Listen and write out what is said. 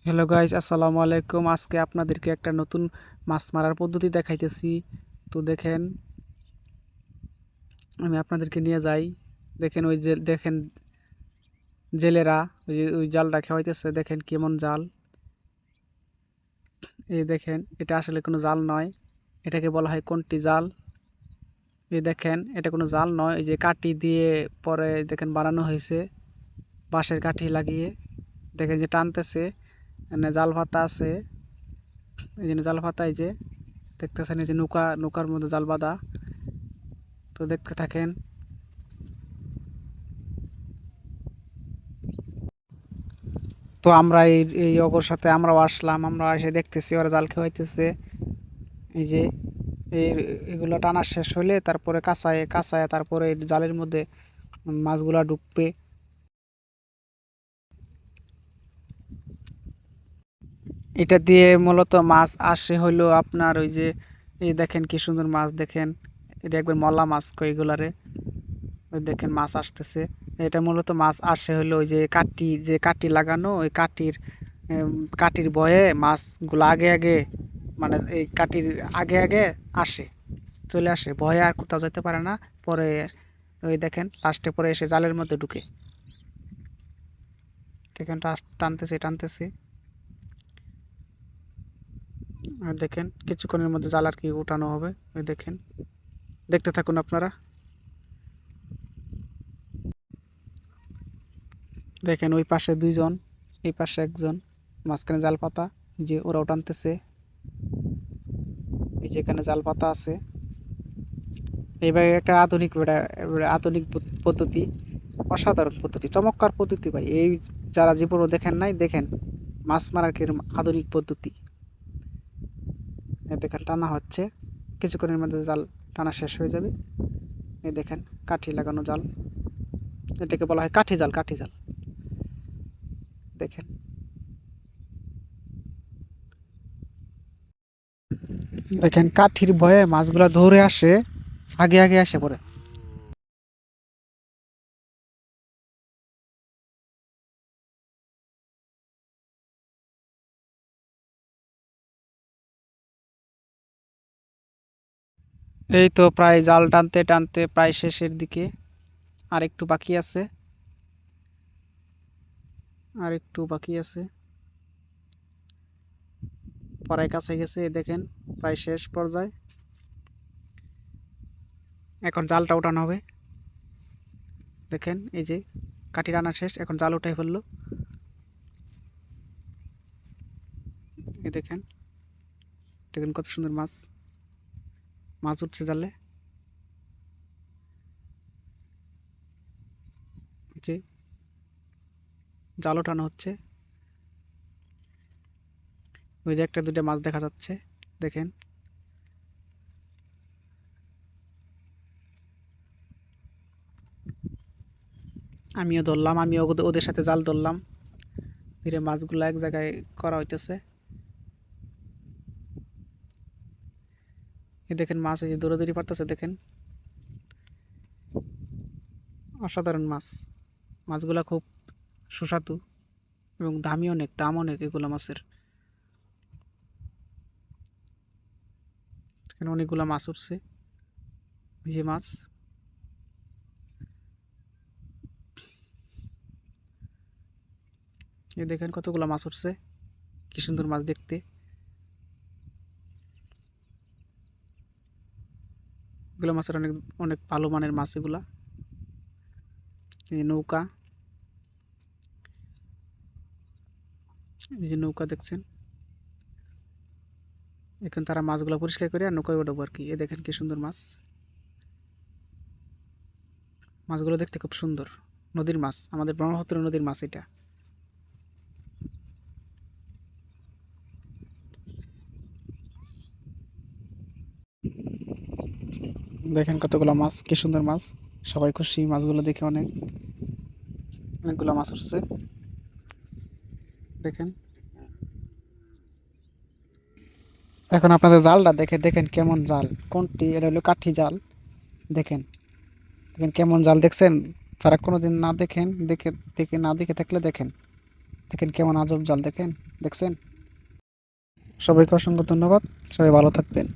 Hello guys, আসসালামু আলাইকুম। আজকে আপনাদেরকে একটা নতুন মাছ মারার পদ্ধতি দেখাইতেছি। তো দেখেন, আমি আপনাদেরকে নিয়ে যাই। দেখেন, ওই যে দেখেন জেলেরা ওই জালটা খেওয়াইতেছে। দেখেন কেমন জাল। এই দেখেন, এটা আসলে কোনো জাল নয়, এটাকে বলা হয় কন্টি জাল। এই দেখেন, এটা কোনো জাল নয়, এই যে কাঠি দিয়ে পরে দেখেন বানানো হয়েছে, বাঁশের কাঠি লাগিয়ে। দেখেন যে টানতেছে, মানে জাল পাতা আছে। এই যে জাল পাতা, এই যে দেখতেছেন, এই যে নৌকার মধ্যে জাল বাঁধা। তো দেখতে থাকেন। তো আমরা এই অগর সাথে আমরাও আসলাম, আমরা এসে দেখতেছি ওরা জাল খেওয়াইতেছে। এই যে এই এগুলো টানা শেষ হলে তারপরে কাঁচায় কাঁচায় তারপরে এই জালের মধ্যে মাছগুলা ঢুকবে। এটা দিয়ে মূলত মাছ আসে হইলো আপনার ওই যে, এই দেখেন কি সুন্দর মাছ। দেখেন, এটা একবার মলা মাছ কই এগুলারে। ওই দেখেন মাছ আসতেছে। এটা মূলত মাছ আসে হইলো ওই যে কাঠি লাগানো, ওই কাঠির ভয়ে মাছগুলো আগে আগে, মানে এই কাঠির আগে আগে আসে, চলে আসে, ভয়ে আর কোথাও যেতে পারে না। পরে ওই দেখেন লাস্টে পরে এসে জালের মধ্যে ঢুকে। দেখেন টানতেছে টানতেছে। আর দেখেন কিছুক্ষণের মধ্যে জাল আর কি উঠানো হবে। ওই দেখেন, দেখতে থাকুন আপনারা। দেখেন ওই পাশে দুইজন, এই পাশে একজন, মাঝখানে জাল পাতা, যে ওরাও টানতেছে। এই যে এখানে জাল পাতা আছে। এইভাবে একটা আধুনিক পদ্ধতি, অসাধারণ পদ্ধতি, চমৎকার পদ্ধতি ভাই। এই যারা জীবনও দেখেন নাই, দেখেন মাছ মারার কিরকম আধুনিক পদ্ধতি। এই দেখেন টানা হচ্ছে, কিছুক্ষণের মধ্যে জাল টানা শেষ হয়ে যাবে। এই দেখেন কাঠি লাগানো জাল, এটাকে বলা হয় কাঠি জাল, কাঠি জাল। দেখেন, দেখেন কাঠির ভয়ে মাছগুলা ধরে আসে, আগে আগে আসে পড়ে। এই তো প্রায় জাল টানতে টানতে প্রায় শেষের দিকে। আর একটু বাকি আছে, আর একটু বাকি আছে, প্রায় কাছে গেছে। এই দেখেন প্রায় শেষ পর্যায়ে। এখন জালটা উঠানো হবে। দেখেন এই যে কাঠি টানা শেষ, এখন জাল উঠাই ফেললো। এই দেখেন, দেখেন কত সুন্দর মাছ, মাছ উঠছে জালে। এই যে জাল ওঠানো হচ্ছে। ওই যে একটা দুইটা মাছ দেখা যাচ্ছে। দেখেন, আমিও ধরলাম, আমিও ওদের সাথে জাল ধরলাম। ধীরে মাছগুলো এক জায়গায় করা হইতেছে। এই দেখেন মাছ এই যে দৌড়াদৌড়ি পারতেছে। দেখেন অসাধারণ মাছ, মাছগুলা খুব সুস্বাদু এবং দামি অনেক, দাম অনেক এগুলা মাছের। এখানে অনেকগুলা মাছ উঠছে। এই যে মাছ, এই দেখেন কতগুলা মাছ উঠছে, কি সুন্দর মাছ দেখতে। এগুলো মাছের অনেক অনেক ভালো মানের মাছ এগুলা। এই যে নৌকা, এই যে নৌকা দেখছেন। এখন তারা মাছগুলো পরিষ্কার করে আর নৌকায় উঠাবো আর কি। এ দেখেন কি সুন্দর মাছ, মাছগুলো দেখতে খুব সুন্দর। নদীর মাছ, আমাদের ব্রহ্মপুত্র নদীর মাছ এটা। দেখেন কতগুলো মাছ, কি সুন্দর মাছ, সবাই খুশি মাছগুলো দেখে। অনেকগুলো মাছ উঠছে। দেখেন, এখন আপনাদের জালটা দেখে দেখেন কেমন জাল, কোনটি, এটা হলো কাঠি জাল। দেখেন, দেখেন কেমন জাল, দেখছেন? যারা কোনোদিন না দেখেন, দেখে দেখে না দেখে থাকলে দেখেন। দেখেন কেমন আজব জাল, দেখেন, দেখছেন। সবাইকে অসংখ্য ধন্যবাদ, সবাই ভালো থাকবেন।